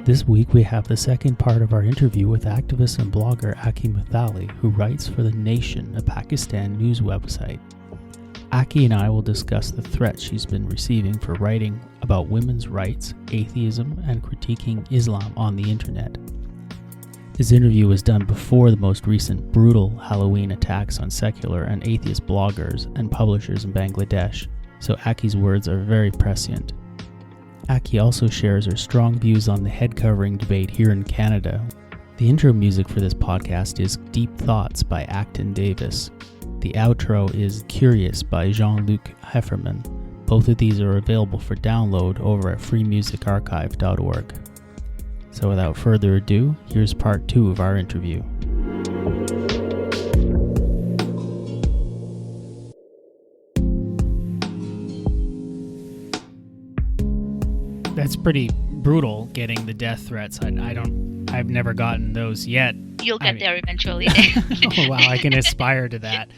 This week we have the second part of our interview with activist and blogger Aki Muthali, who writes for The Nation, a Pakistan news website. Aki and I will discuss the threats she's been receiving for writing about women's rights, atheism, and critiquing Islam on the internet. This interview was done before the most recent brutal Halloween attacks on secular and atheist bloggers and publishers in Bangladesh, so Aki's words are very prescient. Aki also shares her strong views on the head covering debate here in Canada. The intro music for this podcast is Deep Thoughts by Acton Davis. The outro is Curious by Jean-Luc Hefferman. Both of these are available for download over at freemusicarchive.org. So without further ado, here's part 2 of our interview. That's pretty brutal, getting the death threats. I've never gotten those yet. You'll get there eventually. Oh, wow, I can aspire to that.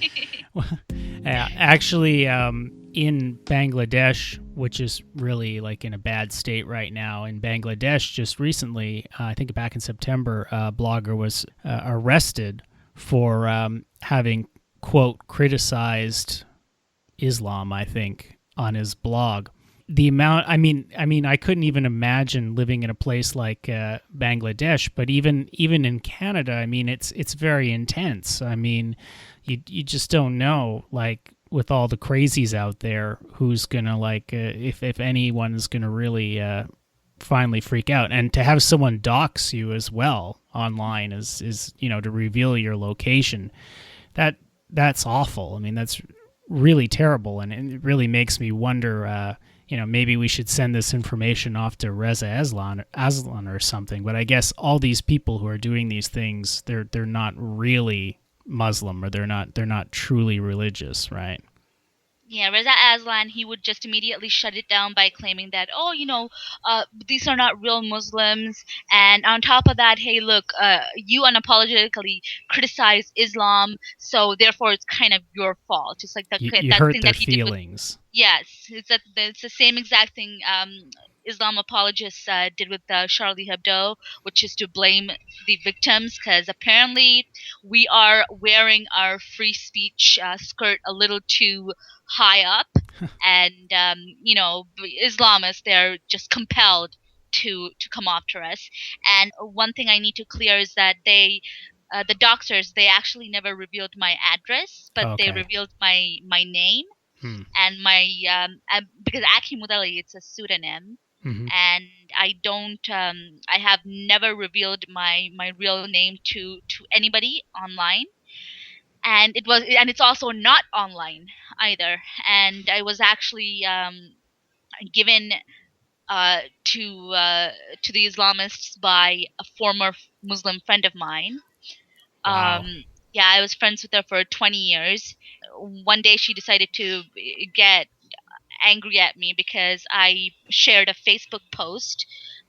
Actually, in Bangladesh, which is really like in a bad state right now, in Bangladesh just recently, I think back in September, a blogger was arrested for having, quote, criticized Islam, I think, on his blog. The amount, I mean, I couldn't even imagine living in a place like Bangladesh, but even in Canada, I mean, it's very intense. I mean, you just don't know, like, with all the crazies out there, who's gonna if anyone's gonna really finally freak out, and to have someone dox you as well online is to reveal your location, that's awful. I mean, that's really terrible, and it really makes me wonder. Maybe we should send this information off to Reza Aslan or something. But I guess all these people who are doing these things, they're not really Muslim, or they're not truly religious, right? Yeah, Reza Aslan, he would just immediately shut it down by claiming that, these are not real Muslims. And on top of that, hey, look, you unapologetically criticize Islam, so therefore it's kind of your fault. It's like You that hurt thing their that he did with. feelings. Yes, it's the same exact thing Islam apologists did with Charlie Hebdo, which is to blame the victims, because apparently we are wearing our free speech skirt a little too high up, and Islamists, they're just compelled to come after us. And one thing I need to clear is that the doxers, they actually never revealed my address, but they Okay. revealed my name. And my because Aki Muthali, it's a pseudonym, and I have never revealed my real name to anybody online, and it's also not online either. And I was actually given to the Islamists by a former Muslim friend of mine. Wow. Yeah, I was friends with her for 20 years. One day she decided to get angry at me because I shared a Facebook post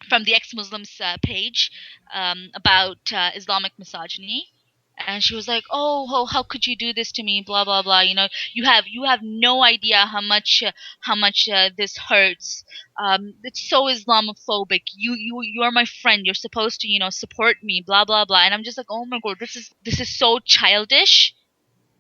from the ex-Muslims page about Islamic misogyny. And she was like, "Oh, how could you do this to me? Blah blah blah. You have no idea how much this hurts. It's so Islamophobic. You are my friend. You're supposed to support me. Blah blah blah." And I'm just like, "Oh my god, this is so childish."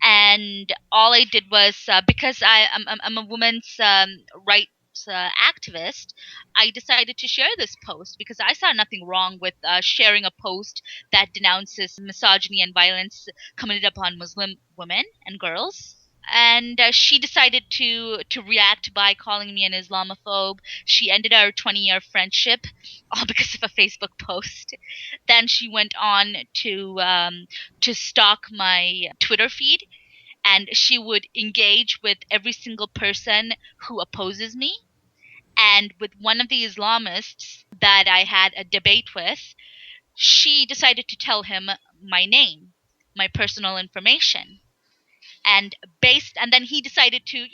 And all I did was because I'm a women's rights activist, I decided to share this post because I saw nothing wrong with sharing a post that denounces misogyny and violence committed upon Muslim women and girls. And she decided to react by calling me an Islamophobe. She ended our 20-year friendship, all because of a Facebook post. Then she went on to stalk my Twitter feed, and she would engage with every single person who opposes me. And with one of the Islamists that I had a debate with, she decided to tell him my name, my personal information. And then he decided to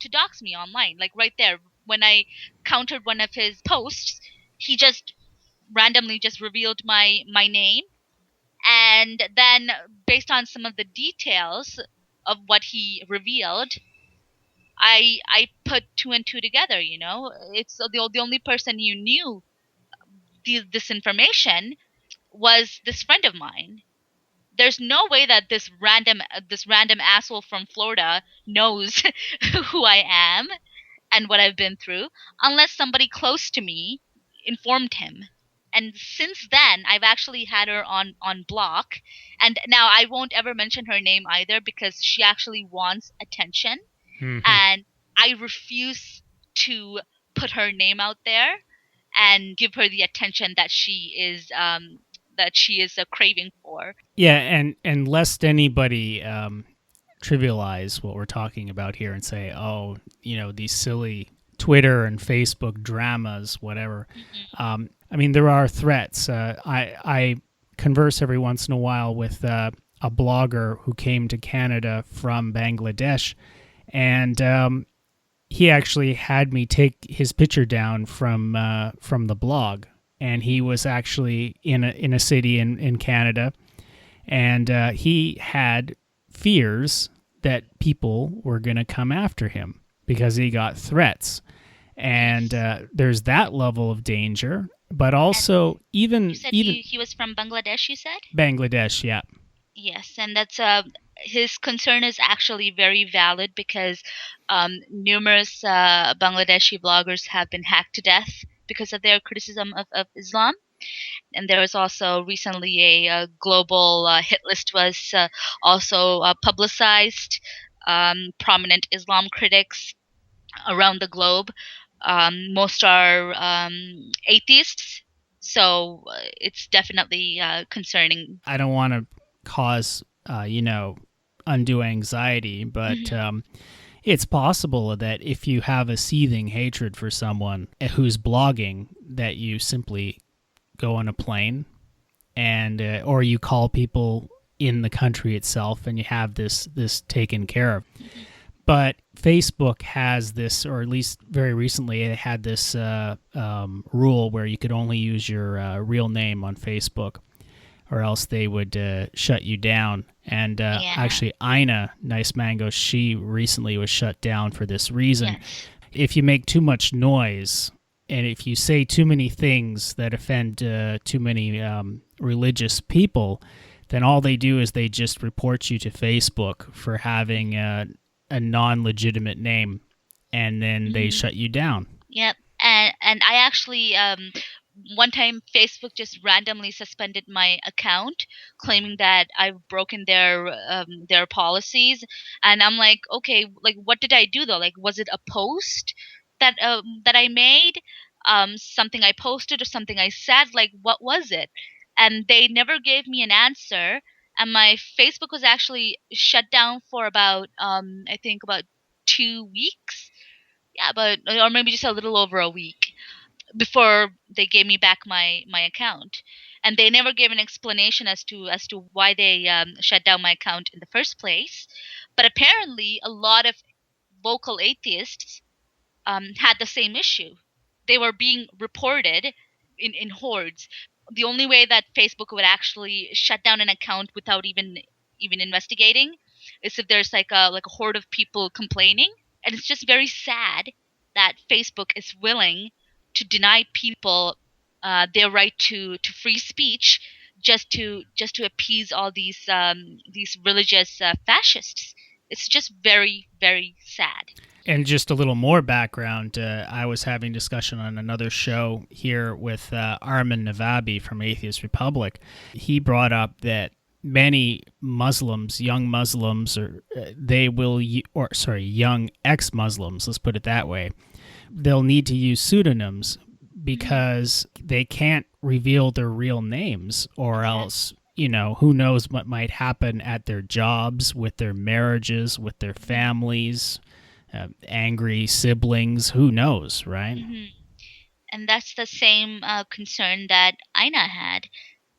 dox me online, like right there. When I countered one of his posts, he just randomly just revealed my name. And then, based on some of the details of what he revealed, I put two and two together. It's the only person you knew this information was this friend of mine. There's no way that this random asshole from Florida knows who I am and what I've been through unless somebody close to me informed him. And since then, I've actually had her on block. And now I won't ever mention her name either because she actually wants attention, Hmm. and I refuse to put her name out there and give her the attention that she is craving for. Yeah, and lest anybody trivialize what we're talking about here and say, oh, these silly Twitter and Facebook dramas, whatever. Hmm. I mean, there are threats. I converse every once in a while with a blogger who came to Canada from Bangladesh, and he actually had me take his picture down from the blog. And he was actually in a city in Canada, and he had fears that people were going to come after him because he got threats. And Yes. there's that level of danger, but And also you even said even he was from Bangladesh, you said? Bangladesh, yeah. Yes, and that's his concern is actually very valid because numerous Bangladeshi bloggers have been hacked to death because of their criticism of Islam. And there was also recently a global hit list was also publicized. Prominent Islam critics around the globe. Most are atheists, so it's definitely concerning. I don't want to cause undue anxiety, but Hmm. it's possible that if you have a seething hatred for someone who's blogging, that you simply go on a plane and or you call people in the country itself and you have this taken care of. Hmm. But Facebook has this, or at least very recently, it had this rule where you could only use your real name on Facebook, or else they would shut you down. And Yeah. actually, Ina Nice Mango, she recently was shut down for this reason. Yes. If you make too much noise and if you say too many things that offend too many religious people, then all they do is they just report you to Facebook for having a non-legitimate name, and then they Hmm. shut you down. Yep. And I actually one time Facebook just randomly suspended my account, claiming that I've broken their policies, and I'm like, okay, like what did I do though? Like, was it a post that I made, something I posted or something I said? Like, what was it? And they never gave me an answer. And my Facebook was actually shut down for about I think about 2 weeks. Yeah, but or maybe just a little over a week before they gave me back my account, and they never gave an explanation as to why they shut down my account in the first place. But apparently a lot of vocal atheists had the same issue. They were being reported in hordes. The only way that Facebook would actually shut down an account without even investigating is if there's like a horde of people complaining. And it's just very sad that Facebook is willing to deny people their right to free speech just to appease all these religious fascists. It's just very very sad. And just a little more background, I was having discussion on another show here with Armin Navabi from Atheist Republic. He brought up that many Muslims, young Muslims, or they will, or sorry, young ex-Muslims, let's put it that way, they'll need to use pseudonyms Hmm. because they can't reveal their real names, or else, Exactly. who knows what might happen at their jobs, with their marriages, with their families, angry siblings, who knows, right? Hmm. And that's the same concern that Aina had,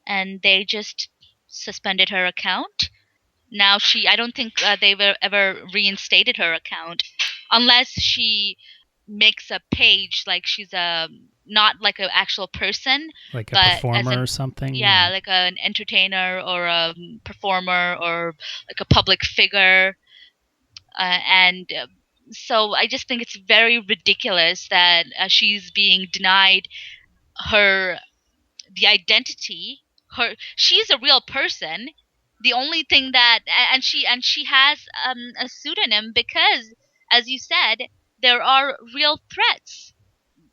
and they just suspended her account. Now I don't think they've ever reinstated her account, unless she makes a page like she's a not like an actual person, Like a but as performer an or something. yeah, like an entertainer or a performer or like a public figure, and so I just think it's very ridiculous that she's being denied her. the identity. She's a real person. The only thing that and she has a pseudonym because, as you said, there are real threats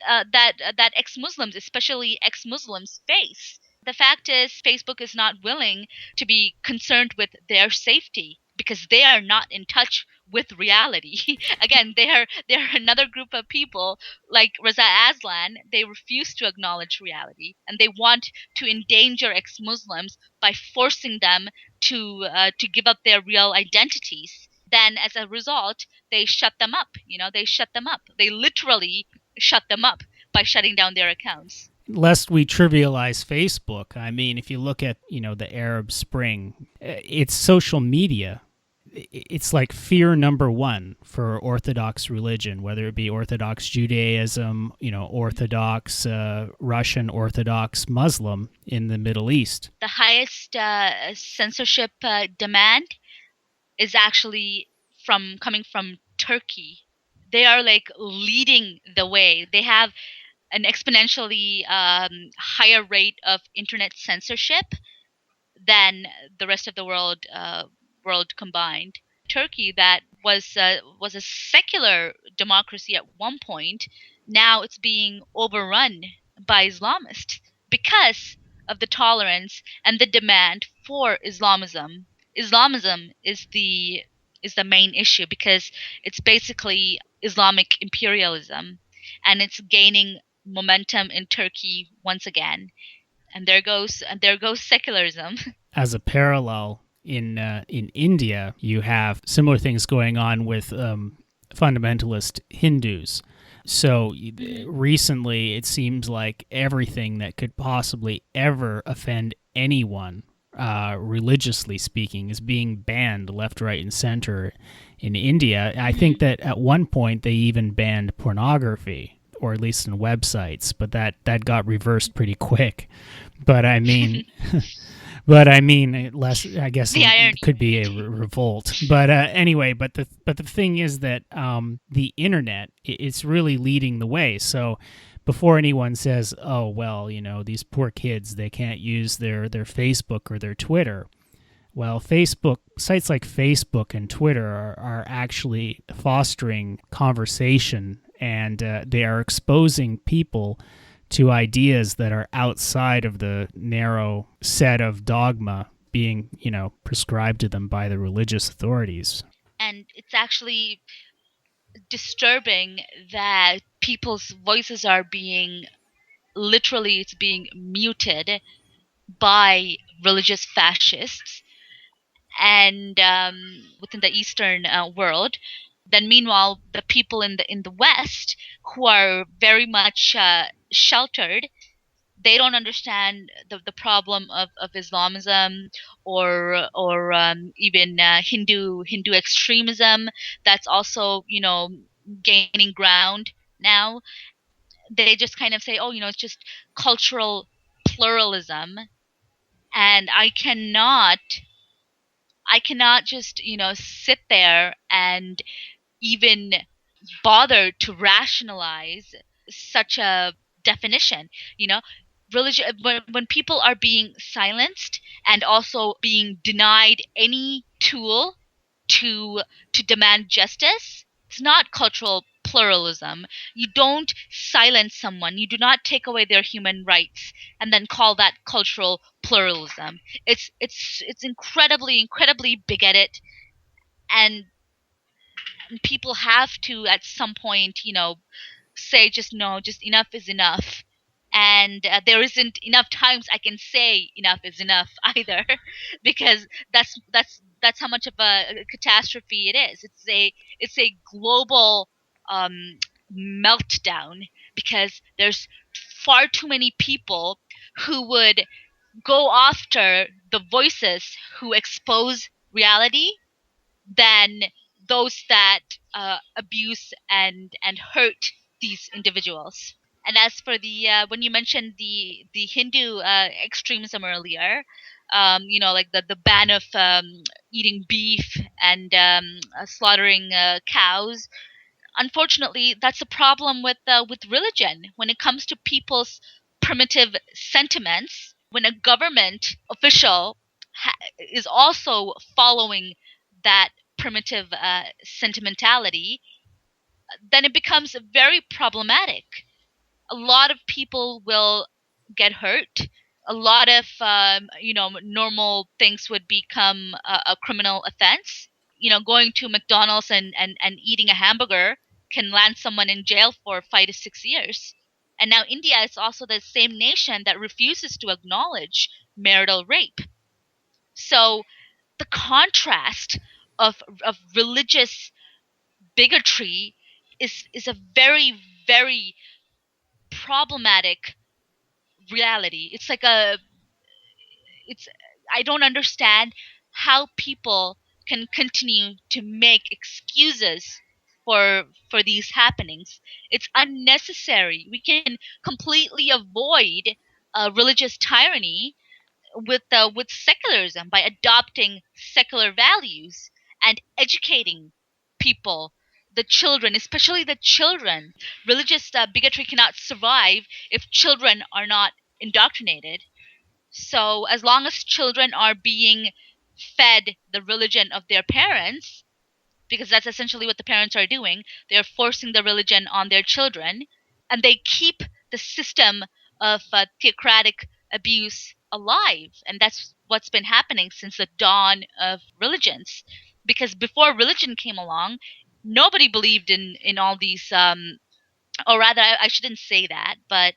that ex-Muslims, especially ex-Muslims, face. The fact is, Facebook is not willing to be concerned with their safety because they are not in touch with reality. Again, they are another group of people like Reza Aslan. They refuse to acknowledge reality, and they want to endanger ex-Muslims by forcing them to give up their real identities. Then, as a result, they shut them up. They shut them up. They literally shut them up by shutting down their accounts. Lest we trivialize Facebook, I mean, if you look at, the Arab Spring, it's social media. It's like fear number one for Orthodox religion, whether it be Orthodox Judaism, Orthodox Russian Orthodox Muslim in the Middle East. The highest censorship demand is actually coming from Turkey. They are like leading the way. They have an exponentially higher rate of internet censorship than the rest of the world combined. Turkey, that was a secular democracy at one point, now it's being overrun by Islamists because of the tolerance and the demand for Islamism. Islamism is the main issue because it's basically Islamic imperialism, and it's gaining momentum in Turkey once again. And there goes secularism. As a parallel, in India, you have similar things going on with fundamentalist Hindus. So recently, it seems like everything that could possibly ever offend anyone, religiously speaking, is being banned left, right, and center in India. I think that at one point they even banned pornography, or at least in websites, but that got reversed pretty quick. But I mean, less. I guess The irony. it could be a revolt. But anyway, but the thing is that the internet, it's really leading the way. So before anyone says, "Oh well, these poor kids, they can't use their Facebook or their Twitter," well, Facebook sites like Facebook and Twitter are actually fostering conversation, and they are exposing people to ideas that are outside of the narrow set of dogma being, prescribed to them by the religious authorities. And it's actually disturbing that people's voices are being it's being muted by religious fascists and within the Eastern world. Then, meanwhile, the people in the West, who are very much sheltered, they don't understand the problem of Islamism or even Hindu extremism that's also gaining ground now. They just kind of say, oh, it's just cultural pluralism, and I cannot just sit there and even bother to rationalize such a definition. You know, religion, when people are being silenced and also being denied any tool to demand justice, it's not cultural pluralism. You don't silence someone, you do not take away their human rights and then call that cultural pluralism. It's incredibly bigoted, and people have to at some point say, just no, just enough is enough. And there isn't enough times I can say enough is enough either, because that's how much of a catastrophe it is. It's a global um, meltdown, because there's far too many people who would go after the voices who expose reality than those that abuse and hurt these individuals. And as for the when you mentioned the Hindu extremism earlier, like the ban of eating beef and slaughtering cows. Unfortunately, that's a problem with religion when it comes to people's primitive sentiments, when a government official is also following that primitive sentimentality, then it becomes very problematic. A lot of people will get hurt. A lot of normal things would become a criminal offense. Going to McDonald's and eating a hamburger can land someone in jail for 5 to 6 years. And now India is also the same nation that refuses to acknowledge marital rape. So the contrast of religious bigotry is a very, very problematic reality. It's I don't understand how people can continue to make excuses for these happenings. It's unnecessary. We can completely avoid religious tyranny with secularism by adopting secular values and educating people, the children, especially the children. Religious bigotry cannot survive if children are not indoctrinated. So as long as children are being fed the religion of their parents, because that's essentially what the parents are doing, they're forcing the religion on their children, and they keep the system of theocratic abuse alive. And that's what's been happening since the dawn of religions. Because before religion came along, nobody believed in all these or rather I shouldn't say that, but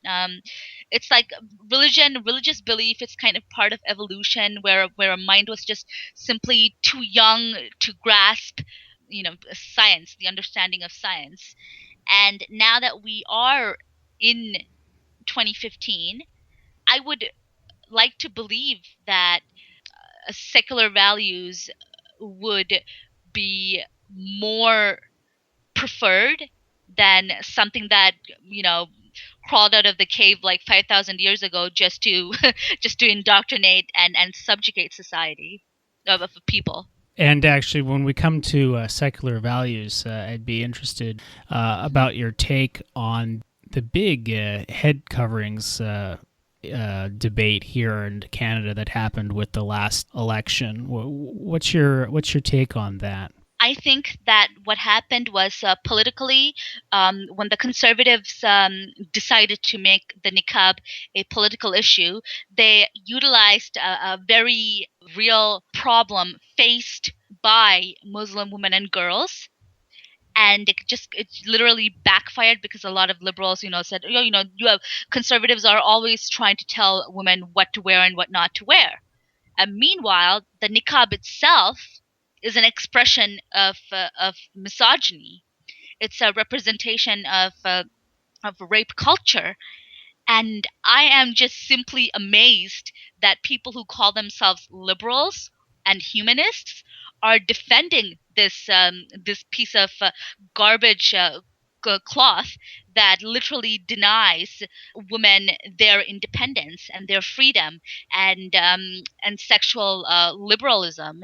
it's like religious belief is kind of part of evolution, where a mind was just simply too young to grasp science, the understanding of science. And now that we are in 2015, I would like to believe that secular values would be more preferred than something that crawled out of the cave like 5,000 years ago just to just to indoctrinate and subjugate society of people. And actually, when we come to secular values, I'd be interested about your take on the big head coverings debate here in Canada that happened with the last election. What's your take on that? I think that what happened was politically, when the conservatives decided to make the niqab a political issue, they utilized a very real problem faced by Muslim women and girls. And it literally backfired because a lot of liberals, said, you have conservatives are always trying to tell women what to wear and what not to wear. And meanwhile, the niqab itself is an expression of misogyny. It's a representation of rape culture. And I am just simply amazed that people who call themselves liberals and humanists are defending this piece of garbage cloth that literally denies women their independence and their freedom and sexual liberalism.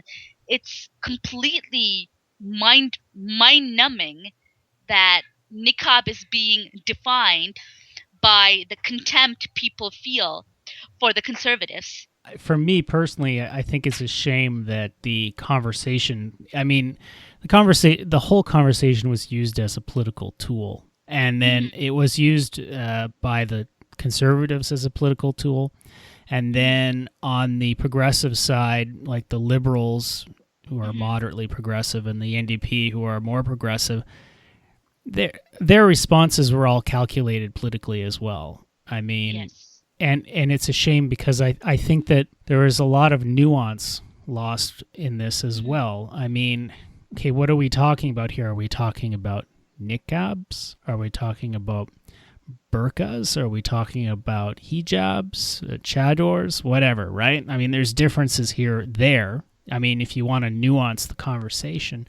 It's completely mind numbing that niqab is being defined by the contempt people feel for the conservatives. For me personally, I think it's a shame that the conversation, I mean, the whole conversation was used as a political tool. And then it was used by the conservatives as a political tool. And then on the progressive side, like the liberals who are moderately progressive and the NDP who are more progressive, their responses were all calculated politically as well. I mean, Yes. and it's a shame because I think that there is a lot of nuance lost in this as well. I mean, okay, what are we talking about here? Are we talking about niqabs? Are we talking about burqas? Are we talking about hijabs, chadors, whatever, right? I mean, there's differences there. I mean, if you want to nuance the conversation.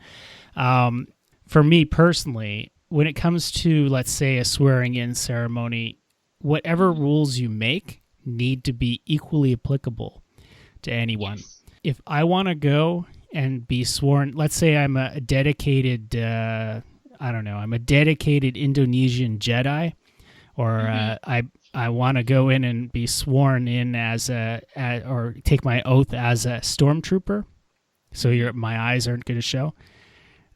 For me personally, when it comes to, let's say, a swearing-in ceremony, whatever rules you make need to be equally applicable to anyone. Yes. If I want to go and be sworn, let's say I'm a dedicated, I'm a dedicated Indonesian Jedi, or I want to go in and be sworn in or take my oath as a stormtrooper. So my eyes aren't going to show.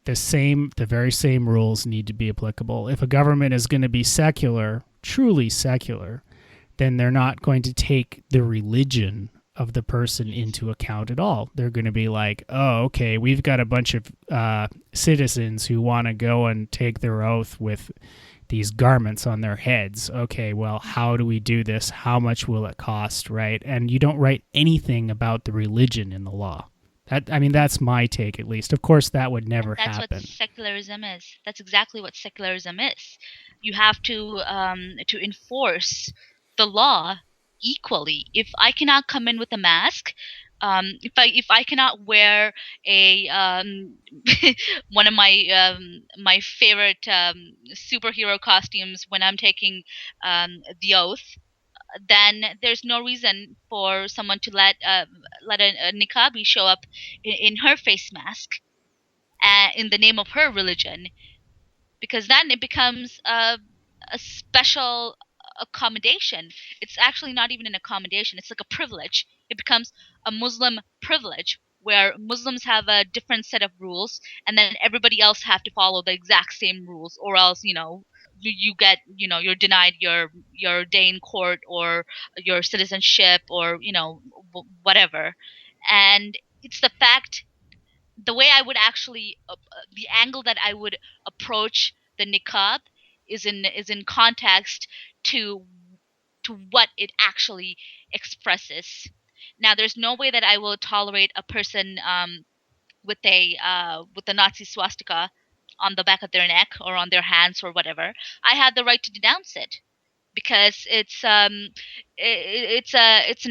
The very same rules need to be applicable. If a government is going to be secular, truly secular, then they're not going to take the religion of the person into account at all. They're going to be like, oh, okay, we've got a bunch of citizens who want to go and take their oath with these garments on their heads. Okay, well, how do we do this? How much will it cost, right? And you don't write anything about the religion in the law. That's my take, at least. Of course, that would never That's happen. what secularism is. That's exactly what secularism is. You have to enforce the law equally. If I cannot come in with a mask, if I cannot wear a one of my favorite superhero costumes when I'm taking the oath, then there's no reason for someone to let a niqabi show up in her face mask in the name of her religion, because then it becomes a special accommodation. It's actually not even an accommodation, it's like a privilege. It becomes a Muslim privilege where Muslims have a different set of rules and then everybody else have to follow the exact same rules, or else you get you're denied your day in court or your citizenship or whatever. And it's the way I would actually the angle that I would approach the niqab is in context to what it actually expresses. Now, there's no way that I will tolerate a person with a Nazi swastika on the back of their neck or on their hands or whatever. I have the right to denounce it because it's an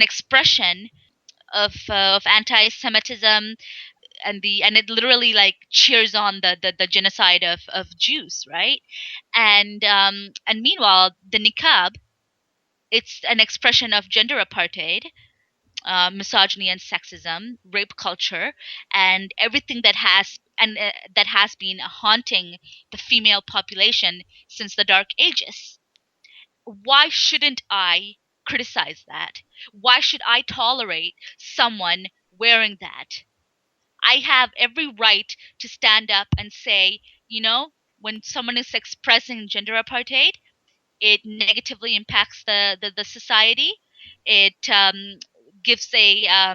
expression of anti-Semitism, and it literally like cheers on the genocide of Jews, right? And meanwhile, the niqab, it's an expression of gender apartheid, misogyny and sexism, rape culture, and everything that has been haunting the female population since the Dark Ages. Why shouldn't I criticize that? Why should I tolerate someone wearing that? I have every right to stand up and say, when someone is expressing gender apartheid, it negatively impacts the society. It gives a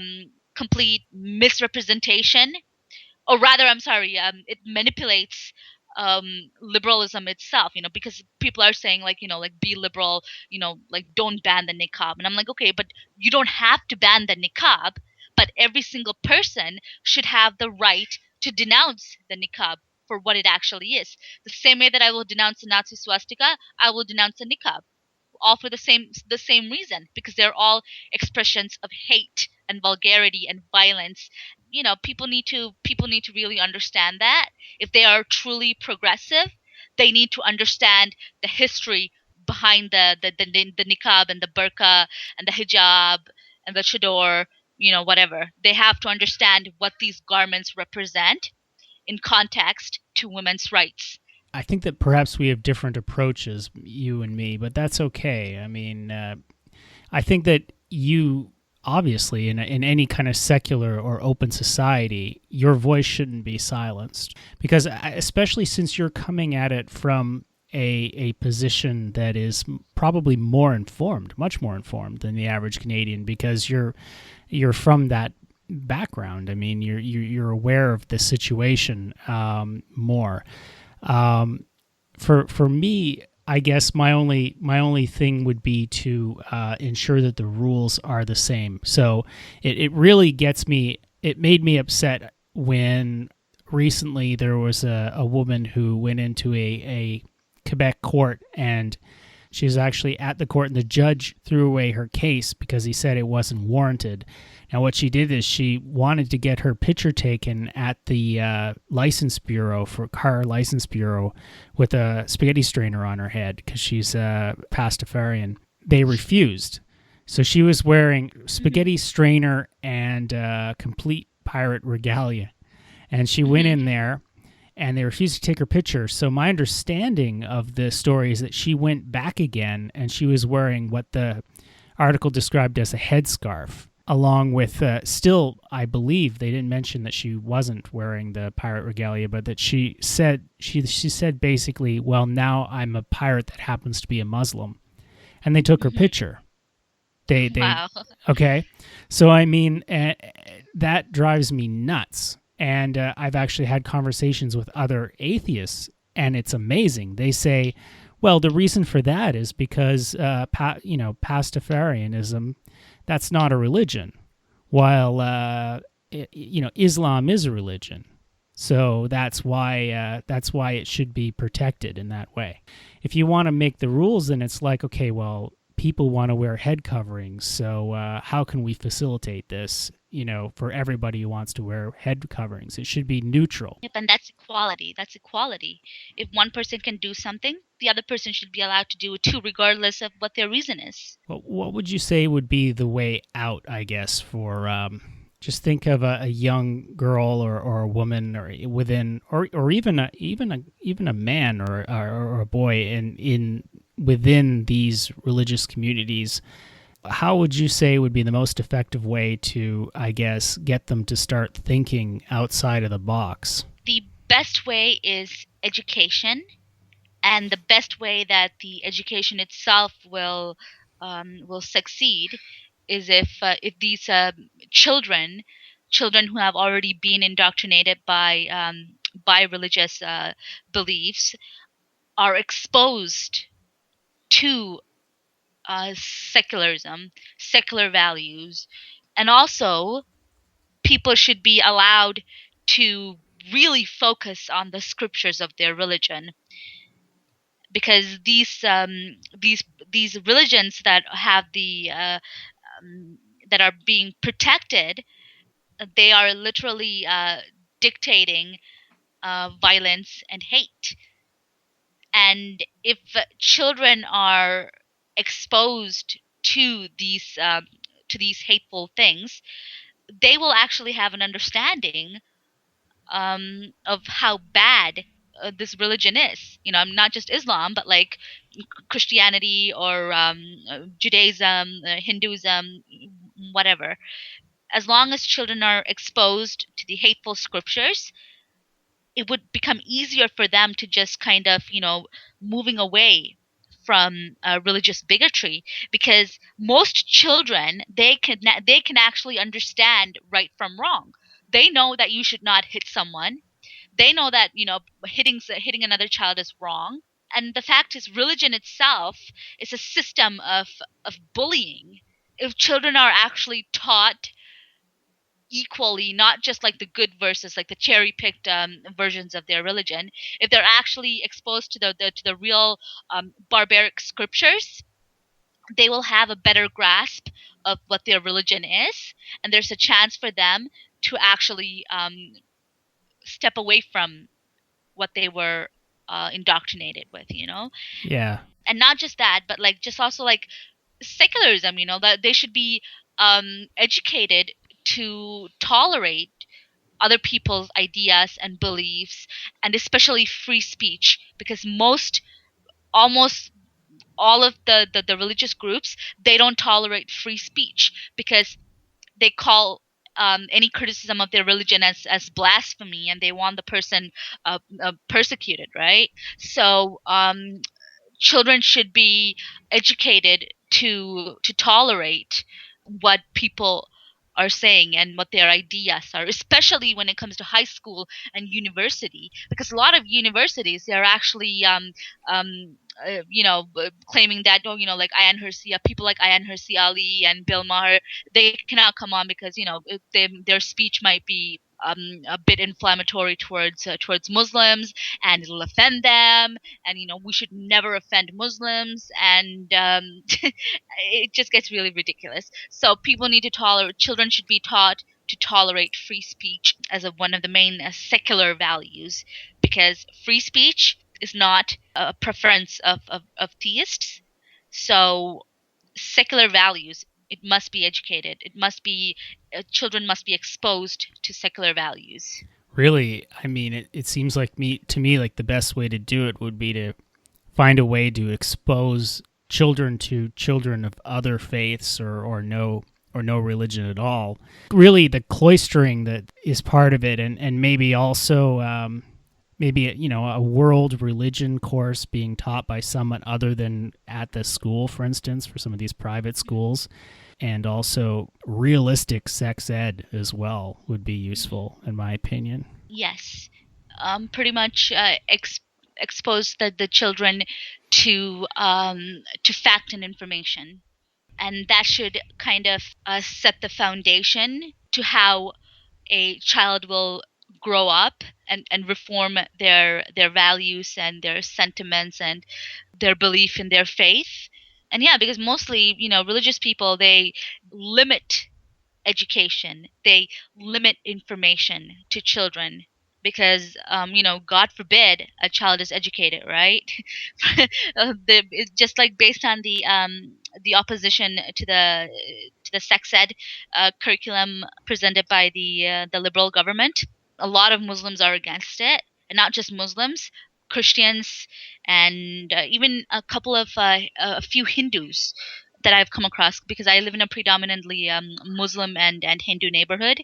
complete misrepresentation, or rather, I'm sorry, it manipulates liberalism itself, because people are saying like, like be liberal, like don't ban the niqab. And I'm like, okay, but you don't have to ban the niqab, but every single person should have the right to denounce the niqab for what it actually is. The same way that I will denounce the Nazi swastika, I will denounce the niqab, all for the same reason, because they're all expressions of hate and vulgarity and violence. People need to really understand that. If they are truly progressive, they need to understand the history behind the niqab and the burqa and the hijab and the chador, whatever. They have to understand what these garments represent in context to women's rights. I think that perhaps we have different approaches, you and me, but that's okay. I think that you obviously in any kind of secular or open society, your voice shouldn't be silenced, because especially since you're coming at it from a position that is probably more informed, much more informed than the average Canadian, because you're from that background. I mean, you're aware of the situation more. For me, I guess my only thing would be to ensure that the rules are the same. So it really gets me. It made me upset when recently there was a woman who went into a Quebec court, and she was actually at the court, and the judge threw away her case because he said it wasn't warranted. Now, what she did is she wanted to get her picture taken at the license bureau for car license bureau with a spaghetti strainer on her head because she's a Pastafarian. They refused. So she was wearing spaghetti strainer and complete pirate regalia. And she went in there, and they refused to take her picture. So my understanding of the story is that she went back again, and she was wearing what the article described as a headscarf, along with still, I believe they didn't mention that she wasn't wearing the pirate regalia, but that she said basically, well, now I'm a pirate that happens to be a Muslim, and they took her Hmm. picture. They Wow. okay, so I mean that drives me nuts, and I've actually had conversations with other atheists, and it's amazing. They say, well, the reason for that is because Pastafarianism, that's not a religion, while Islam is a religion. So that's why it should be protected in that way. If you want to make the rules, then it's like, okay, well, people want to wear head coverings, so how can we facilitate this? For everybody who wants to wear head coverings, it should be neutral. Yep, and that's equality. That's equality. If one person can do something, the other person should be allowed to do it too, regardless of what their reason is. What would you say would be the way out? I guess for just think of a young girl or a woman or within or even a man or a boy in within these religious communities. How would you say would be the most effective way to, I guess, get them to start thinking outside of the box? The best way is education, and the best way that the education itself will succeed is if these children who have already been indoctrinated by religious beliefs are exposed to secularism, secular values, and also people should be allowed to really focus on the scriptures of their religion, because these religions that have that are being protected, they are literally dictating violence and hate. And if children are exposed to these hateful things, they will actually have an understanding of how bad this religion is. Not just Islam, but like Christianity or Judaism, Hinduism, whatever. As long as children are exposed to the hateful scriptures, it would become easier for them to just kind of, moving away from religious bigotry, because most children, they can actually understand right from wrong. They know that you should not hit someone. They know that hitting another child is wrong. And the fact is, religion itself is a system of bullying. If children are actually taught equally, not just like the good verses, like the cherry picked versions of their religion, if they're actually exposed to the real barbaric scriptures, they will have a better grasp of what their religion is, and there's a chance for them to actually step away from what they were indoctrinated with. Yeah, And not just that, but like just also like secularism, that they should be educated to tolerate other people's ideas and beliefs, and especially free speech, because almost all of the religious groups, they don't tolerate free speech, because they call any criticism of their religion as blasphemy, and they want the person persecuted, right? So children should be educated to tolerate what people are saying and what their ideas are, especially when it comes to high school and university, because a lot of universities, they're actually claiming that, like Ayan Hirsi, people like Ayan Hirsi Ali and Bill Maher, they cannot come on because their speech might be a bit inflammatory towards Muslims, and it'll offend them, and we should never offend Muslims, and it just gets really ridiculous. So people need to tolerate. Children should be taught to tolerate free speech as one of the main secular values, because free speech is not a preference of theists. So secular values. It must be educated. It must be children must be exposed to secular values. Really, I mean, it seems like me to me like the best way to do it would be to find a way to expose children to children of other faiths or no religion at all. Really, the cloistering that is part of it, and maybe also maybe a world religion course being taught by someone other than at the school, for instance, for some of these private schools, and also realistic sex ed as well would be useful, in my opinion. Yes, pretty much expose the children to fact and information, and that should kind of set the foundation to how a child will grow up and reform their values and their sentiments and their belief in their faith. And yeah, because mostly, religious people, they limit education, they limit information to children because, God forbid a child is educated, right? It's just like based on the opposition to the sex ed curriculum presented by the liberal government. A lot of Muslims are against it, and not just Muslims, Christians, and even a few Hindus that I've come across because I live in a predominantly Muslim and Hindu neighborhood.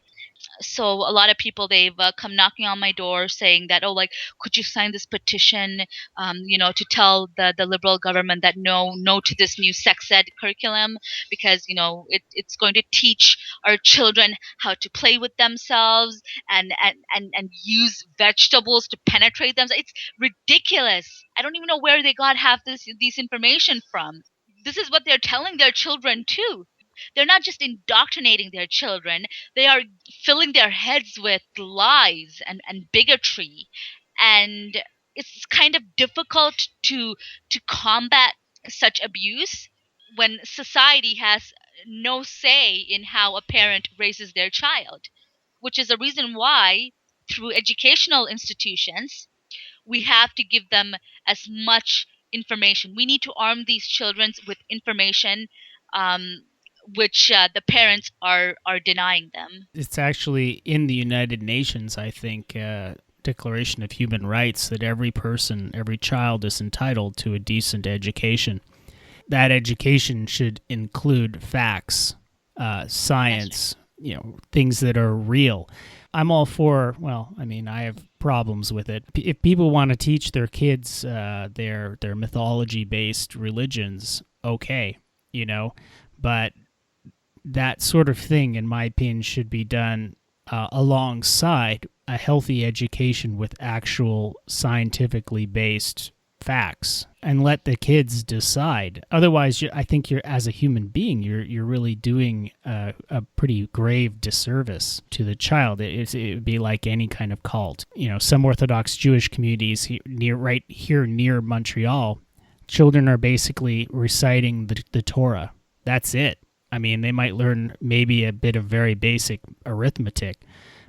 So a lot of people, they've come knocking on my door saying that, oh, like, could you sign this petition, to tell the liberal government that no to this new sex ed curriculum because it's going to teach our children how to play with themselves and use vegetables to penetrate them. It's ridiculous. I don't even know where they got half these information from. This is what they're telling their children too. They're not just indoctrinating their children, they are filling their heads with lies and bigotry. And it's kind of difficult to combat such abuse when society has no say in how a parent raises their child, which is a reason why through educational institutions we have to give them as much information. We need to arm these children with information, um, which the parents are denying them. It's actually in the United Nations, I think, Declaration of Human Rights that every person, every child is entitled to a decent education. That education should include facts, science, things that are real. I'm all for, well, I mean, I have problems with it. If people want to teach their kids their mythology based religions, okay, but that sort of thing, in my opinion, should be done alongside a healthy education with actual scientifically based facts and let the kids decide. Otherwise, I think you're, as a human being, you're really doing a pretty grave disservice to the child. It would be like any kind of cult. Some Orthodox Jewish communities right here near Montreal, children are basically reciting the Torah. That's it. I mean, they might learn maybe a bit of very basic arithmetic,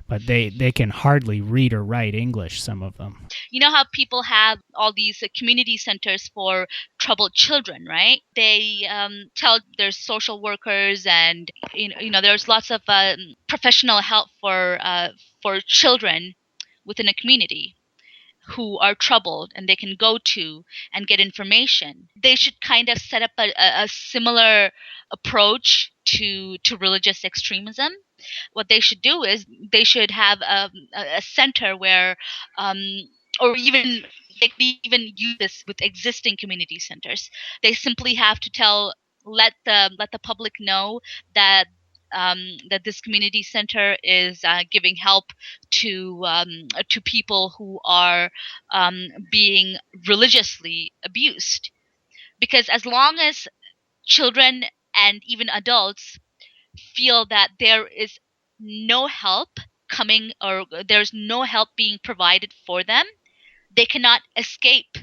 but they can hardly read or write English, some of them. You know how people have all these community centers for troubled children, right? They tell there's social workers and there's lots of professional help for children within a community who are troubled and they can go to and get information. They should kind of set up a similar approach to religious extremism. What they should do is they should have a center where, um, or even they could even use this with existing community centers. They simply have to let the public know that that this community center is giving help to people who are being religiously abused. Because as long as children and even adults feel that there is no help coming or there's no help being provided for them, they cannot escape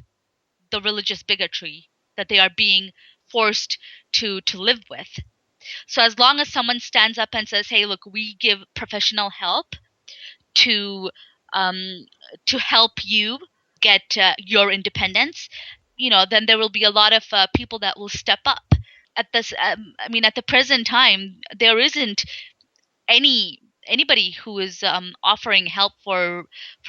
the religious bigotry that they are being forced to live with. So as long as someone stands up and says, "Hey, look, we give professional help to um, to help you get your independence," then there will be a lot of people that will step up. At the present time, there isn't any. anybody who is offering help for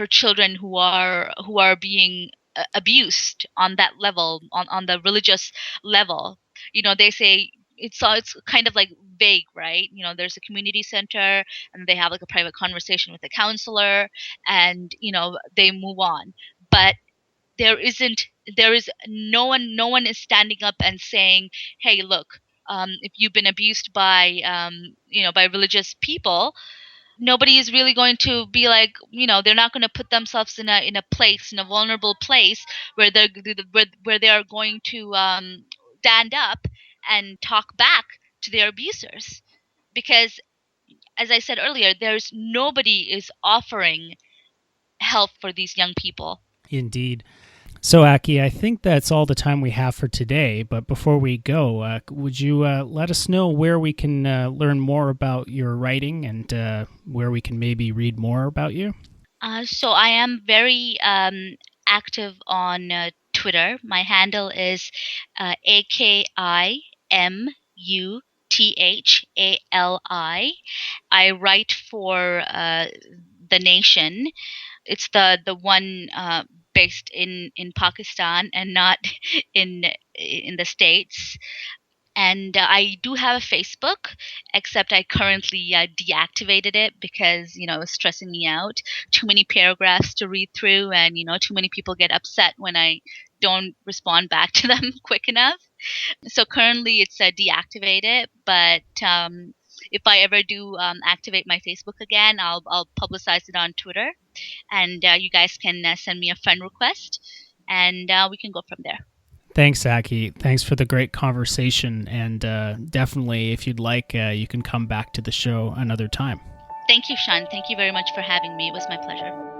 children who are being abused on that level, on the religious level. They say it's kind of like vague, right? There's a community center, and they have like a private conversation with a counselor, and they move on. But there isn't there is no one is standing up and saying, hey, look, if you've been abused by religious people, nobody is really going to be like, they're not going to put themselves in a vulnerable place where they are going to stand up and talk back to their abusers. Because, as I said earlier, there's nobody is offering help for these young people. Indeed. So, Aki, I think that's all the time we have for today. But before we go, would you let us know where we can learn more about your writing and where we can maybe read more about you? So I am very active on Twitter. My handle is AKIMUTHALI. I write for The Nation. It's the one based in Pakistan and not in the States. And I do have a Facebook, except I currently deactivated it because it was stressing me out. Too many paragraphs to read through, and too many people get upset when I don't respond back to them quick enough. So currently it's deactivated, but if I ever do activate my Facebook again, I'll publicize it on Twitter, and you guys can send me a friend request, and we can go from there. Thanks, Aki. Thanks for the great conversation. And definitely, if you'd like, you can come back to the show another time. Thank you, Sean. Thank you very much for having me. It was my pleasure.